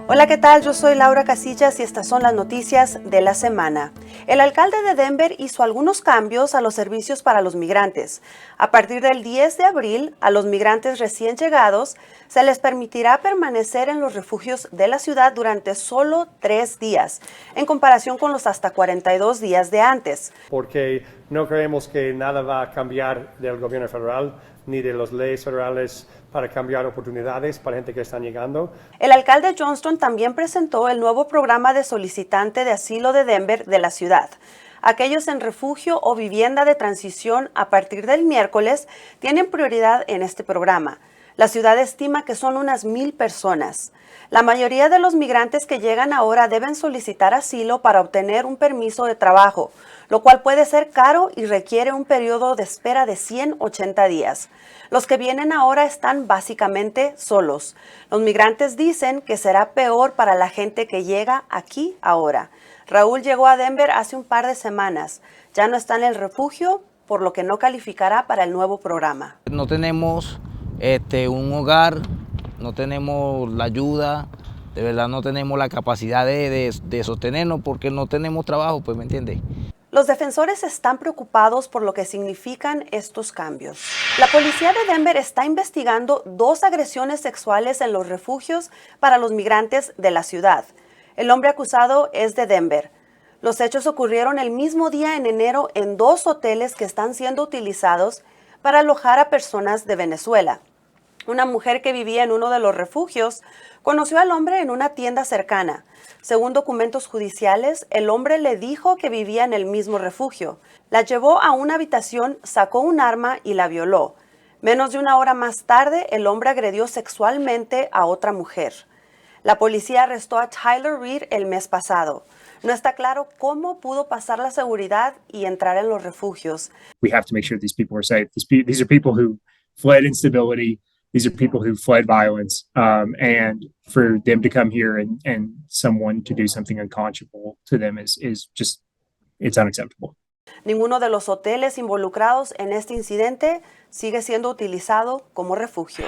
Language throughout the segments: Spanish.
Hola, ¿qué tal? Yo soy Laura Casillas y estas son las noticias de la semana. El alcalde de Denver hizo algunos cambios a los servicios para los migrantes. A partir del 10 de abril, a los migrantes recién llegados se les permitirá permanecer en los refugios de la ciudad durante solo 3 días, en comparación con los hasta 42 días de antes. Porque no creemos que nada va a cambiar del gobierno federal ni de las leyes federales para cambiar oportunidades para gente que están llegando. El alcalde Johnston también presentó el nuevo programa de solicitante de asilo de Denver de la ciudad. Aquellos en refugio o vivienda de transición a partir del miércoles tienen prioridad en este programa. La ciudad estima que son unas 1,000 personas. La mayoría de los migrantes que llegan ahora deben solicitar asilo para obtener un permiso de trabajo, lo cual puede ser caro y requiere un periodo de espera de 180 días. Los que vienen ahora están básicamente solos. Los migrantes dicen que será peor para la gente que llega aquí ahora. Raúl llegó a Denver hace un par de semanas. Ya no está en el refugio, por lo que no calificará para el nuevo programa. No tenemos un hogar, no tenemos la ayuda, de verdad no tenemos la capacidad de sostenernos porque no tenemos trabajo, pues, ¿me entiendes? Los defensores están preocupados por lo que significan estos cambios. La policía de Denver está investigando 2 agresiones sexuales en los refugios para los migrantes de la ciudad. El hombre acusado es de Denver. Los hechos ocurrieron el mismo día en enero en 2 hoteles que están siendo utilizados para alojar a personas de Venezuela. Una mujer que vivía en uno de los refugios conoció al hombre en una tienda cercana. Según documentos judiciales, el hombre le dijo que vivía en el mismo refugio. La llevó a una habitación, sacó un arma y la violó. Menos de una hora más tarde, el hombre agredió sexualmente a otra mujer. La policía arrestó a Tyler Reed el mes pasado. No está claro cómo pudo pasar la seguridad y entrar en los refugios. We have to make sure these people are safe. These are people who fled instability. These are people who fled violence, and for them to come here and someone to do something unconscionable to them is just, it's unacceptable. Ninguno de los hoteles involucrados en este incidente sigue siendo utilizado como refugio.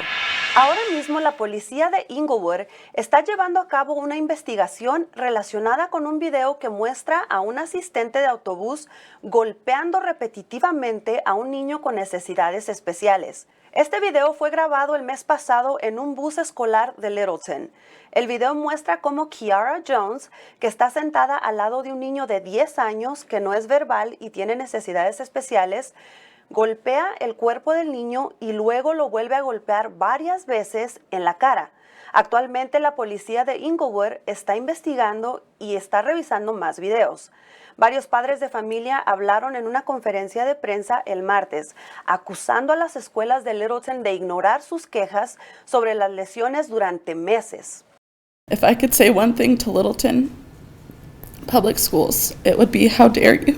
Ahora mismo la policía de Inglewood está llevando a cabo una investigación relacionada con un video que muestra a un asistente de autobús golpeando repetitivamente a un niño con necesidades especiales. Este video fue grabado el mes pasado en un bus escolar de Littleton. El video muestra cómo Kiara Jones, que está sentada al lado de un niño de 10 años que no es verbal y tiene necesidades especiales, golpea el cuerpo del niño y luego lo vuelve a golpear varias veces en la cara. Actualmente la policía de Inglewood está investigando y está revisando más videos. Varios padres de familia hablaron en una conferencia de prensa el martes, acusando a las escuelas de Littleton de ignorar sus quejas sobre las lesiones durante meses. If I could say one thing to Littleton public schools, it would be, how dare you?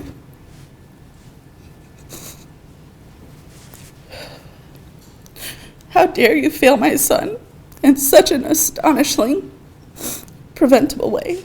How dare you fail my son in such an astonishingly preventable way?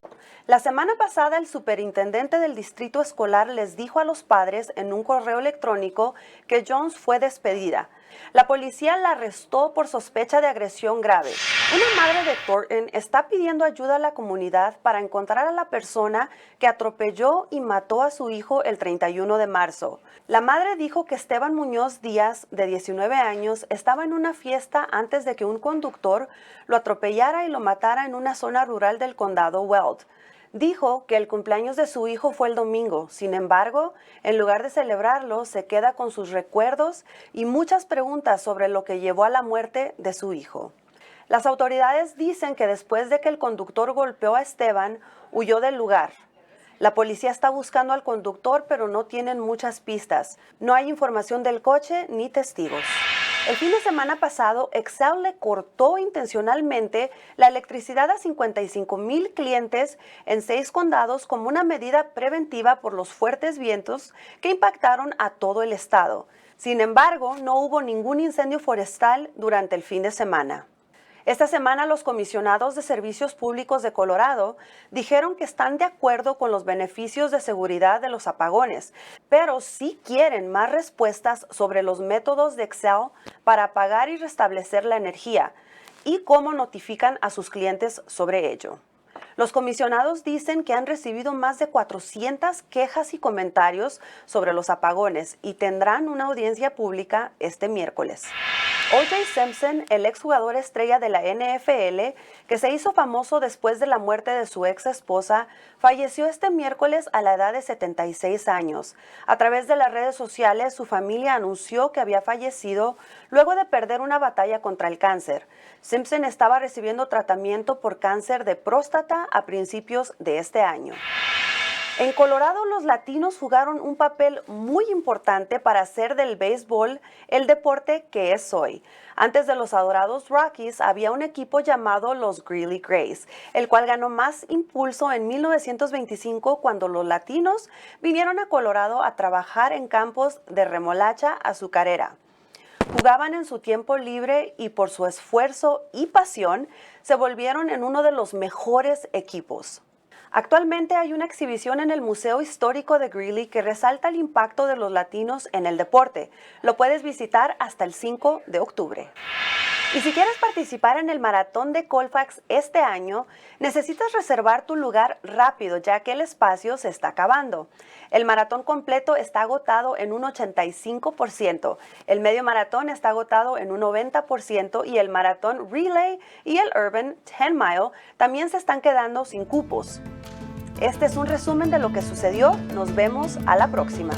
La semana pasada, el superintendente del distrito escolar les dijo a los padres en un correo electrónico que Jones fue despedida. La policía la arrestó por sospecha de agresión grave. Una madre de Thornton está pidiendo ayuda a la comunidad para encontrar a la persona que atropelló y mató a su hijo el 31 de marzo. La madre dijo que Esteban Muñoz Díaz, de 19 años, estaba en una fiesta antes de que un conductor lo atropellara y lo matara en una zona rural del condado Weld. Dijo que el cumpleaños de su hijo fue el domingo. Sin embargo, en lugar de celebrarlo, se queda con sus recuerdos y muchas preguntas sobre lo que llevó a la muerte de su hijo. Las autoridades dicen que después de que el conductor golpeó a Esteban, huyó del lugar. La policía está buscando al conductor, pero no tienen muchas pistas. No hay información del coche ni testigos. El fin de semana pasado, Xcel le cortó intencionalmente la electricidad a 55,000 clientes en 6 condados como una medida preventiva por los fuertes vientos que impactaron a todo el estado. Sin embargo, no hubo ningún incendio forestal durante el fin de semana. Esta semana los comisionados de servicios públicos de Colorado dijeron que están de acuerdo con los beneficios de seguridad de los apagones, pero sí quieren más respuestas sobre los métodos de Xcel para apagar y restablecer la energía. y cómo notifican a sus clientes sobre ello. Los comisionados dicen que han recibido más de 400 quejas y comentarios sobre los apagones y tendrán una audiencia pública este miércoles. O.J. Simpson, el exjugador estrella de la NFL, que se hizo famoso después de la muerte de su ex esposa, falleció este miércoles a la edad de 76 años. A través de las redes sociales, su familia anunció que había fallecido luego de perder una batalla contra el cáncer. Simpson estaba recibiendo tratamiento por cáncer de próstata a principios de este año. En Colorado, los latinos jugaron un papel muy importante para hacer del béisbol el deporte que es hoy. Antes de los adorados Rockies, había un equipo llamado los Greeley Grays, el cual ganó más impulso en 1925 cuando los latinos vinieron a Colorado a trabajar en campos de remolacha azucarera. Jugaban en su tiempo libre y por su esfuerzo y pasión se volvieron en uno de los mejores equipos. Actualmente hay una exhibición en el Museo Histórico de Greeley que resalta el impacto de los latinos en el deporte. Lo puedes visitar hasta el 5 de octubre. Y si quieres participar en el Maratón de Colfax este año, necesitas reservar tu lugar rápido ya que el espacio se está acabando. El maratón completo está agotado en un 85%, el medio maratón está agotado en un 90% y el maratón relay y el urban 10 mile también se están quedando sin cupos. Este es un resumen de lo que sucedió. Nos vemos a la próxima.